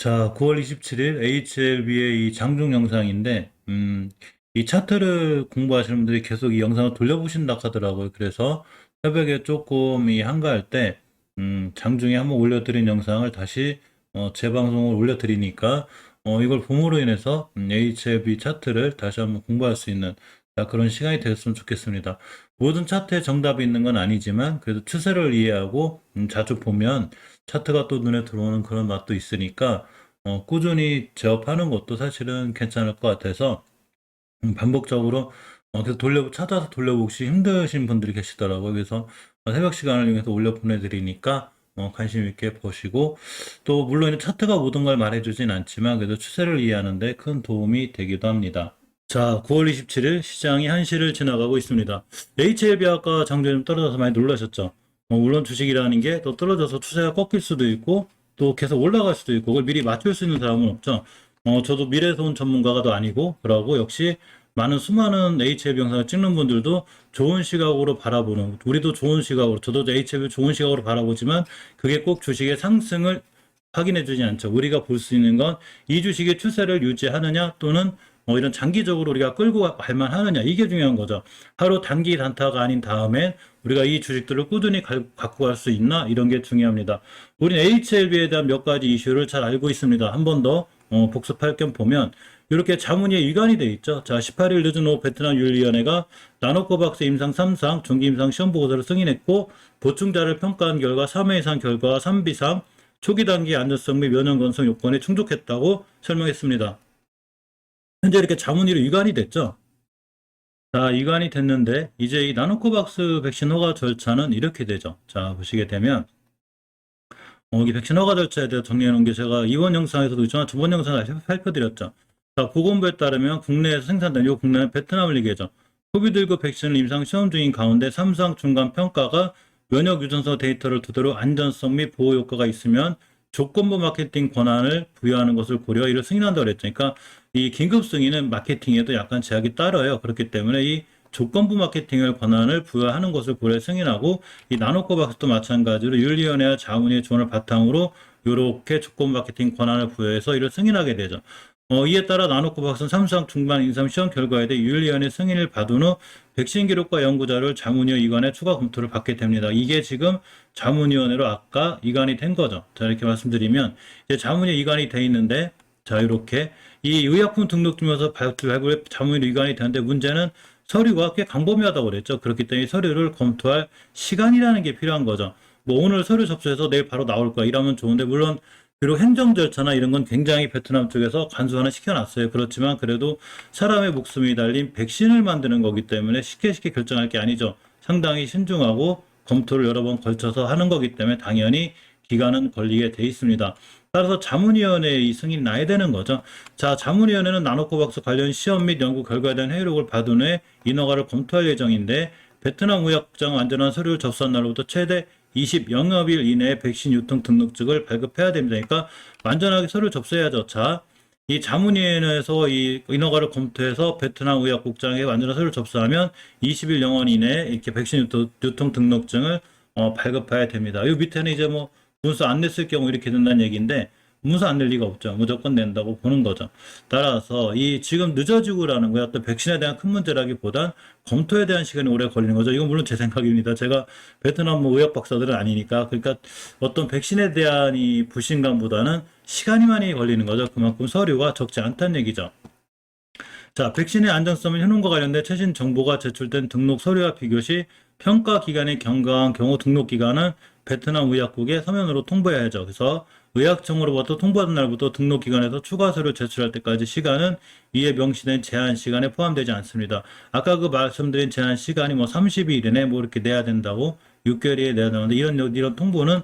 자, 9월 27일 HLB의 이 장중 영상인데, 이 차트를 공부하시는 분들이 계속 이 영상을 돌려보신다 하더라고요. 그래서 새벽에 조금 이 한가할 때, 장중에 한번 올려드린 영상을 다시, 재방송을 올려드리니까, 이걸 봄으로 인해서 HLB 차트를 다시 한번 공부할 수 있는 그런 시간이 됐으면 좋겠습니다. 모든 차트에 정답이 있는 건 아니지만, 그래도 추세를 이해하고, 자주 보면 차트가 또 눈에 들어오는 그런 맛도 있으니까, 꾸준히 제업하는 것도 사실은 괜찮을 것 같아서 반복적으로 계속 찾아서 돌려보기 힘드신 분들이 계시더라고요. 그래서 새벽 시간을 이용해서 올려 보내드리니까 관심 있게 보시고, 또 물론 차트가 모든 걸 말해주진 않지만 그래도 추세를 이해하는데 큰 도움이 되기도 합니다. 자, 9월 27일 시장이 1시를 지나가고 있습니다. HLB 아까 장중에 좀 떨어져서 많이 놀라셨죠? 물론 주식이라는 게 또 떨어져서 추세가 꺾일 수도 있고 또 계속 올라갈 수도 있고 그걸 미리 맞출 수 있는 사람은 없죠. 저도 미래에서 온 전문가가 아니고 그러고 역시 많은 수많은 HLB 영상을 찍는 분들도 좋은 시각으로 바라보는, 우리도 좋은 시각으로, 저도 HLB 좋은 시각으로 바라보지만 그게 꼭 주식의 상승을 확인해 주지 않죠. 우리가 볼 수 있는 건 이 주식의 추세를 유지하느냐 또는 이런 장기적으로 우리가 끌고 갈만 하느냐, 이게 중요한 거죠. 하루 단기 단타가 아닌 다음엔 우리가 이 주식들을 꾸준히 갖고 갈 수 있나, 이런 게 중요합니다. 우리는 HLB에 대한 몇 가지 이슈를 잘 알고 있습니다. 한 번 더 복습할 겸 보면 이렇게 자문위에 위관이 돼 있죠. 자, 18일 늦은 오후 베트남 윤리위원회가 나노코박스 임상 3상 중기 임상 시험 보고서를 승인했고, 보충자를 평가한 결과 3회 이상 결과와 3비상 초기 단기 안전성 및 면역 건성 요건에 충족했다고 설명했습니다. 현재 이렇게 자문위로 위관이 됐죠. 자, 위관이 됐는데 이제 이 나노코박스 백신 허가 절차는 이렇게 되죠. 자, 보시게 되면 이 백신 허가 절차에 대해 정리해 놓은 게 제가 이번 영상에서도 있지만 저번 영상에 살펴드렸죠. 자, 보건부에 따르면 국내에서 생산된, 요 국내는 베트남을 얘기하죠. 코비드19 백신을 임상 시험 중인 가운데 3상 중간 평가가 면역 유전성 데이터를 토대로 안전성 및 보호 효과가 있으면 조건부 마케팅 권한을 부여하는 것을 고려 이를 승인한다고 그랬죠. 그러니까 이 긴급 승인은 마케팅에도 약간 제약이 따라요. 그렇기 때문에 이 조건부 마케팅을 권한을 부여하는 것을 고려 승인하고, 이 나노코박스도 마찬가지로 윤리위원회와 자문위의 조언을 바탕으로 이렇게 조건부 마케팅 권한을 부여해서 이를 승인하게 되죠. 이에 따라 나노코박스는 3상 중반 임상 시험 결과에 대해 윤리위원회 승인을 받은 후 백신 기록과 연구자료를 자문위원 이관에 추가 검토를 받게 됩니다. 이게 지금 자문위원회로 아까 이관이 된 거죠. 자, 이렇게 말씀드리면 이제 자문위 이관이 돼 있는데, 자, 이렇게 이 의약품 등록증명서 발급에 자문위로 이관이 되는데, 문제는 서류가 꽤 광범위하다고 그랬죠. 그렇기 때문에 서류를 검토할 시간이라는 게 필요한 거죠. 뭐 오늘 서류 접수해서 내일 바로 나올 거야 이러면 좋은데, 물론 그리고 행정 절차나 이런 건 굉장히 베트남 쪽에서 간소화는 시켜놨어요. 그렇지만 그래도 사람의 목숨이 달린 백신을 만드는 거기 때문에 쉽게 결정할 게 아니죠. 상당히 신중하고 검토를 여러 번 걸쳐서 하는 거기 때문에 당연히 기간은 걸리게 돼 있습니다. 따라서 자문위원회의 승인이 나야 되는 거죠. 자, 자문위원회는 나노코박스 관련 시험 및 연구 결과에 대한 회의록을 받은 후에 인허가를 검토할 예정인데, 베트남 의약국장 안전한 서류를 접수한 날로부터 최대 20영업일 이내에 백신 유통 등록증을 발급해야 됩니다. 그러니까 완전하게 서류를 접수해야죠. 자, 이 자문위원회에서 이 인허가를 검토해서 베트남 의약국장에 완전한 서류를 접수하면 20일 영원 이내에 이렇게 백신 유통 등록증을 발급해야 됩니다. 이 밑에는 이제 뭐 문서 안 냈을 경우 이렇게 된다는 얘기인데, 문서 안 낼 리가 없죠. 무조건 낸다고 보는 거죠. 따라서 이 지금 늦어지고라는 거야. 또 백신에 대한 큰 문제라기보단 검토에 대한 시간이 오래 걸리는 거죠. 이건 물론 제 생각입니다. 제가 베트남 뭐 의학 박사들은 아니니까. 그러니까 어떤 백신에 대한 이 불신감보다는 시간이 많이 걸리는 거죠. 그만큼 서류가 적지 않다는 얘기죠. 자, 백신의 안전성 및 효능과 관련된 최신 정보가 제출된 등록 서류와 비교 시 평가 기간이 경과한 경우 등록 기간은 베트남 의약국에 서면으로 통보해야 하죠. 그래서 의약청으로부터 통보하는 날부터 등록 기간에서 추가 서류 제출할 때까지 시간은 위에 명시된 제한 시간에 포함되지 않습니다. 아까 그 말씀드린 제한 시간이 뭐 30일 이내 뭐 이렇게 내야 된다고, 6개월에 내야 되는데, 이런 통보는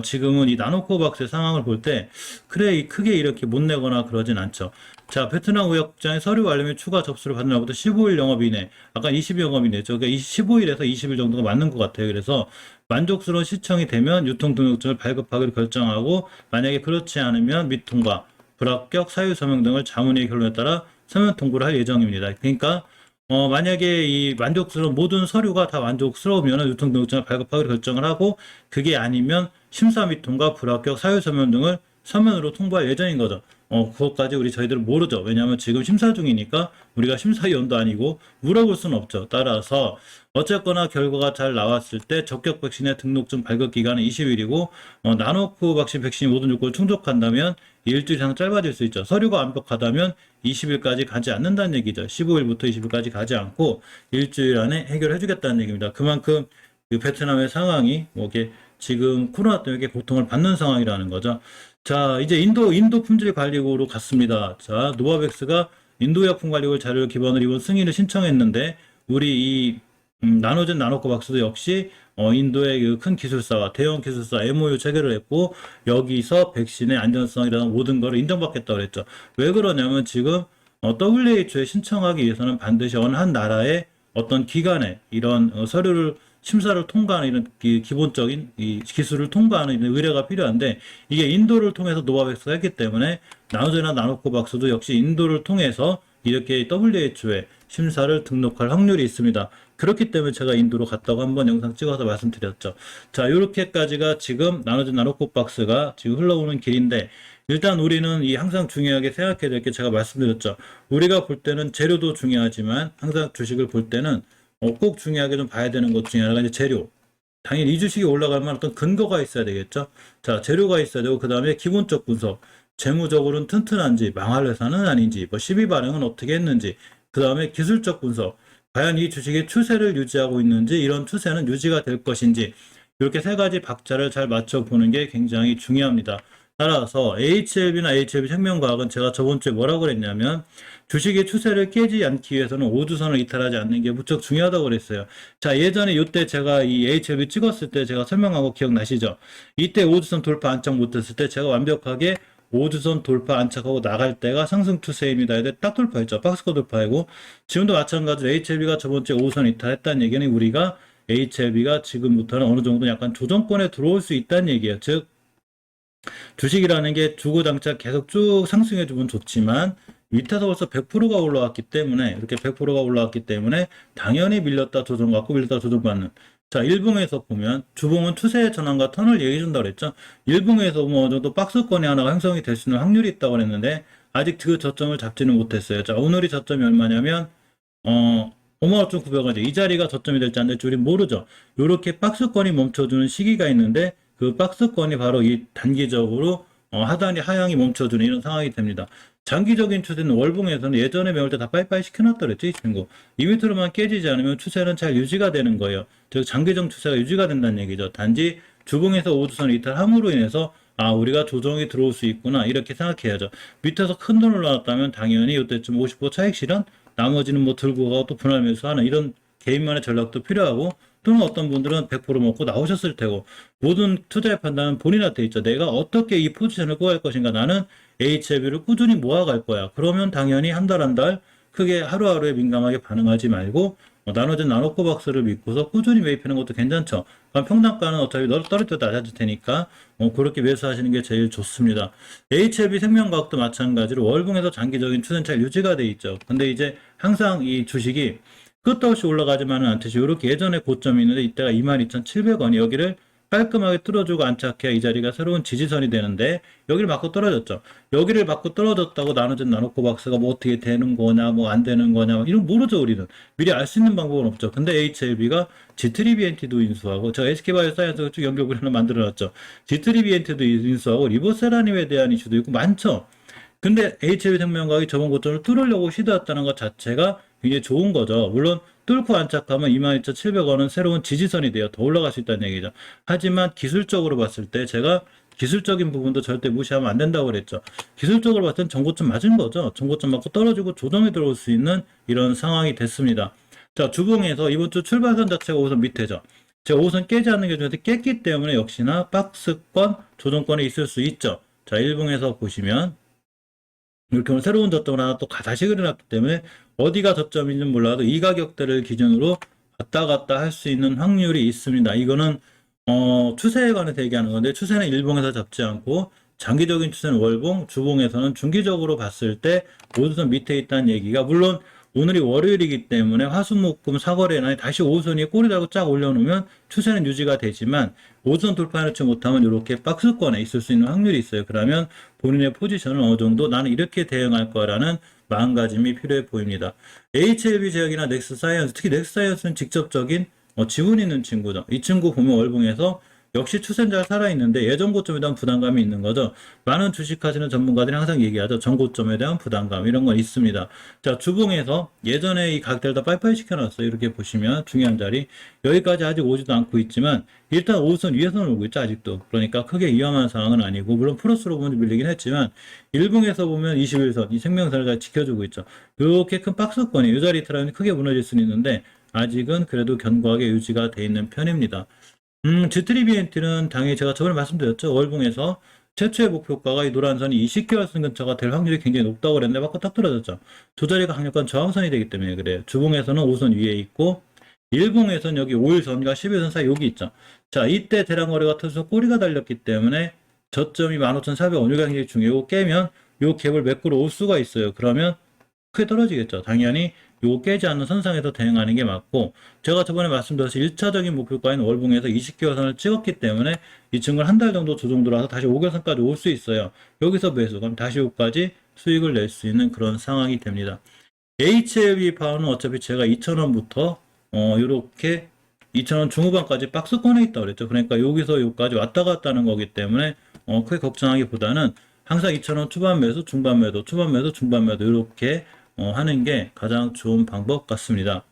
지금은 이 나노코박스의 상황을 볼 때 그래 크게 이렇게 못 내거나 그러진 않죠. 자, 베트남 의약국장의 서류 완료 및 추가 접수를 받는 날부터 15일 영업 이내, 아까 20일 영업 이내죠. 그러니까 15일에서 20일 정도가 맞는 것 같아요. 그래서 만족스러운 시청이 되면 유통 등록증을 발급하기로 결정하고, 만약에 그렇지 않으면 미통과 불합격, 사유 서명 등을 자문위의 결론에 따라 서면 통보를 할 예정입니다. 그러니까 만약에 이 만족스러운 모든 서류가 다 만족스러우면 유통 등록증을 발급하기로 결정을 하고, 그게 아니면 심사 미통과 불합격, 사유 서명 등을 서면으로 통보할 예정인 거죠. 그것까지 저희들은 모르죠. 왜냐하면 지금 심사 중이니까 우리가 심사위원도 아니고 물어볼 수는 없죠. 따라서 어쨌거나 결과가 잘 나왔을 때 적격 백신의 등록증 발급 기간은 20일이고 나노코 백신 모든 요건을 충족한다면 일주일 이상 짧아질 수 있죠. 서류가 완벽하다면 20일까지 가지 않는다는 얘기죠. 15일부터 20일까지 가지 않고 일주일 안에 해결해 주겠다는 얘기입니다. 그만큼 그 베트남의 상황이 이게 지금 코로나 때문에 고통을 받는 상황이라는 거죠. 자, 이제 인도 품질 관리국으로 갔습니다. 자, 노바백스가 인도약품관리국 자료를 기반으로 이번 승인을 신청했는데 우리 이 나노젠 나노코박스도 역시 인도의 그 큰 기술사와 대형 기술사 MOU 체결을 했고 여기서 백신의 안전성이라는 모든 것을 인정받겠다고 그랬죠. 왜 그러냐면 지금 WHO에 신청하기 위해서는 반드시 어느 한 나라의 어떤 기관에 이런 서류를 심사를 통과하는 이런 기본적인 이 기술을 통과하는 이런 의뢰가 필요한데 이게 인도를 통해서 노바백스가 했기 때문에 나노젠이나 나노코박스도 역시 인도를 통해서 이렇게 WHO에 심사를 등록할 확률이 있습니다. 그렇기 때문에 제가 인도로 갔다고 한번 영상 찍어서 말씀드렸죠. 자, 이렇게까지가 지금 나노젠 나노코박스가 지금 흘러오는 길인데 일단 우리는 이 항상 중요하게 생각해야 될 게 제가 말씀드렸죠. 우리가 볼 때는 재료도 중요하지만 항상 주식을 볼 때는 꼭 중요하게 좀 봐야 되는 것 중에 하나가 이제 재료. 당연히 이 주식이 올라갈 만한 어떤 근거가 있어야 되겠죠. 자, 재료가 있어야 되고, 그 다음에 기본적 분석. 재무적으로는 튼튼한지, 망할 회사는 아닌지, 시비 발행은 어떻게 했는지, 그 다음에 기술적 분석. 과연 이 주식의 추세를 유지하고 있는지, 이런 추세는 유지가 될 것인지, 이렇게 세 가지 박자를 잘 맞춰보는 게 굉장히 중요합니다. 따라서 HLB나 HLB 생명과학은 제가 저번 주에 뭐라고 그랬냐면 주식의 추세를 깨지 않기 위해서는 5주선을 이탈하지 않는 게 무척 중요하다고 그랬어요. 자, 예전에 이때 제가 이 HLB 찍었을 때 제가 설명한 거 기억나시죠? 이때 5주선 돌파 안착 못했을 때 제가 완벽하게 5주선 돌파 안착하고 나갈 때가 상승 추세입니다. 이때 딱 돌파했죠. 박스권 돌파이고 지금도 마찬가지로 HLB가 저번 주에 5선 이탈했다는 얘기는 우리가 HLB가 지금부터는 어느 정도 약간 조정권에 들어올 수 있다는 얘기예요. 즉 주식이라는 게 주고장창 계속 쭉 상승해 주면 좋지만 밑에서 벌써 100%가 올라왔기 때문에 이렇게 100%가 올라왔기 때문에 당연히 밀렸다 조정받고 밀렸다 조정받는 자 일봉에서 보면 주봉은 추세의 전환과 턴을 얘기해 준다고 그랬죠. 일봉에서 어느 정도 박스권이 하나가 형성이 될 수 있는 확률이 있다고 그랬는데 아직 그 저점을 잡지는 못했어요. 자 오늘이 저점이 얼마냐면 55,900원이죠. 이 자리가 저점이 될지 안 될지 우린 모르죠. 이렇게 박스권이 멈춰주는 시기가 있는데 그 박스권이 바로 이 단기적으로 하단이 하향이 멈춰주는 이런 상황이 됩니다. 장기적인 추세는 월봉에서는 예전에 매울 때 다 빠이빠이 시켜놨다 그랬죠, 이 친구. 이 밑으로만 깨지지 않으면 추세는 잘 유지가 되는 거예요. 즉 장기적 추세가 유지가 된다는 얘기죠. 단지 주봉에서 5주선 이탈함으로 인해서 우리가 조정이 들어올 수 있구나 이렇게 생각해야죠. 밑에서 큰 돈 올라왔다면 당연히 이때쯤 50% 차익 실현 나머지는 뭐 들고 가고 또 분할 매수하는 이런 개인만의 전략도 필요하고 또는 어떤 분들은 100% 먹고 나오셨을 테고 모든 투자의 판단은 본인한테 있죠. 내가 어떻게 이 포지션을 구할 것인가. 나는 HLB를 꾸준히 모아갈 거야. 그러면 당연히 한 달 한 달 크게 하루하루에 민감하게 반응하지 말고 나눠진 나노코박스를 믿고서 꾸준히 매입하는 것도 괜찮죠. 평단가는 어차피 떨어져 낮아질 테니까 그렇게 매수하시는 게 제일 좋습니다. HLB 생명과학도 마찬가지로 월봉에서 장기적인 추세는 잘 유지가 돼 있죠. 근데 이제 항상 이 주식이 끝도 없이 올라가지만은 않듯이 이렇게 예전에 고점이 있는데 이때가 22,700원이 여기를 깔끔하게 뚫어주고 안착해야 이 자리가 새로운 지지선이 되는데 여기를 맞고 떨어졌죠. 여기를 맞고 떨어졌다고 나눠진 나노코박스가 뭐 어떻게 되는 거냐 뭐 안 되는 거냐 이런 모르죠. 우리는 미리 알 수 있는 방법은 없죠. 근데 HLB가 G3BNT도 인수하고 제가 SK바이오사이언스가 쭉 연결고리 하나 만들어놨죠. G3BNT도 인수하고 리보세라님에 대한 이슈도 있고 많죠. 근데 HLB 생명과학이 저번 고점을 뚫으려고 시도했다는 것 자체가 굉장히 좋은 거죠. 물론 뚫고 안착하면 22,700원은 새로운 지지선이 돼요. 더 올라갈 수 있다는 얘기죠. 하지만 기술적으로 봤을 때 제가 기술적인 부분도 절대 무시하면 안 된다고 그랬죠. 기술적으로 봤을 땐 전고점 맞은 거죠. 전고점 맞고 떨어지고 조정이 들어올 수 있는 이런 상황이 됐습니다. 자, 주봉에서 이번 주 출발선 자체가 5선 밑에죠. 제가 5선 깨지 않는 게 중요한데 깼기 때문에 역시나 박스권, 조정권에 있을 수 있죠. 자, 일봉에서 보시면 이렇게 오늘 새로운 저점을 하나 또 다시 그려놨기 때문에 어디가 저점인지는 몰라도 이 가격대를 기준으로 왔다 갔다 할 수 있는 확률이 있습니다. 이거는 추세에 관해서 얘기하는 건데 추세는 일봉에서 잡지 않고 장기적인 추세는 월봉, 주봉에서는 중기적으로 봤을 때 5주선 밑에 있다는 얘기가 물론 오늘이 월요일이기 때문에 화수목금 사거래나 다시 5선이 꼬리 달고 쫙 올려놓으면 추세는 유지가 되지만 5선 돌파해놓지 못하면 이렇게 박스권에 있을 수 있는 확률이 있어요. 그러면 본인의 포지션을 어느 정도 나는 이렇게 대응할 거라는 마음가짐이 필요해 보입니다. HLB 제약이나 넥스사이언스, 특히 넥스사이언스는 직접적인 지분 있는 친구죠. 이 친구 보면 월봉에서 역시 추세는 잘 살아있는데 예전 고점에 대한 부담감이 있는 거죠. 많은 주식하시는 전문가들이 항상 얘기하죠. 전고점에 대한 부담감 이런 건 있습니다. 자, 주봉에서 예전에 이 가격대를 다 빠이빠이 시켜놨어요. 이렇게 보시면 중요한 자리 여기까지 아직 오지도 않고 있지만 일단 5선 위에서는 오고 있죠. 아직도. 그러니까 크게 위험한 상황은 아니고 물론 플러스로 보면 밀리긴 했지만 일봉에서 보면 21선 이 생명선을 잘 지켜주고 있죠. 이렇게 큰 박스권이 이 자리 트라운이 크게 무너질 수는 있는데 아직은 그래도 견고하게 유지가 돼 있는 편입니다. G3BNT는 당연히 제가 저번에 말씀드렸죠. 월봉에서 최초의 목표가가 이 노란선이 20개월선 근처가 될 확률이 굉장히 높다고 그랬는데 맞고 딱 떨어졌죠. 두 자리가 강력한 저항선이 되기 때문에 그래요. 주봉에서는 5선 위에 있고 일봉에서는 여기 5일선과 11선 사이 여기 있죠. 자, 이때 대량 거래가 터져서 꼬리가 달렸기 때문에 저점이 15,400원 여기가 굉장히 중요하고 깨면 요 갭을 메꾸러 올 수가 있어요. 그러면 크게 떨어지겠죠. 당연히 요거 깨지 않는 선상에서 대응하는 게 맞고 제가 저번에 말씀드렸듯이 1차적인 목표가인 월봉에서 20개월선을 찍었기 때문에 이 친구를 한 달 정도 조정 들어와서 다시 5개월선까지 올 수 있어요. 여기서 매수 그럼 다시 여기까지 수익을 낼 수 있는 그런 상황이 됩니다. HLB 파워는 어차피 제가 2,000원부터 요렇게 2,000원 중후반까지 박스권에 있다고 그랬죠. 그러니까 여기서 여기까지 왔다 갔다 하는 거기 때문에 크게 걱정하기보다는 항상 2,000원 초반 매수, 중반 매도, 초반 매도, 중반 매도 이렇게 하는 게 가장 좋은 방법 같습니다.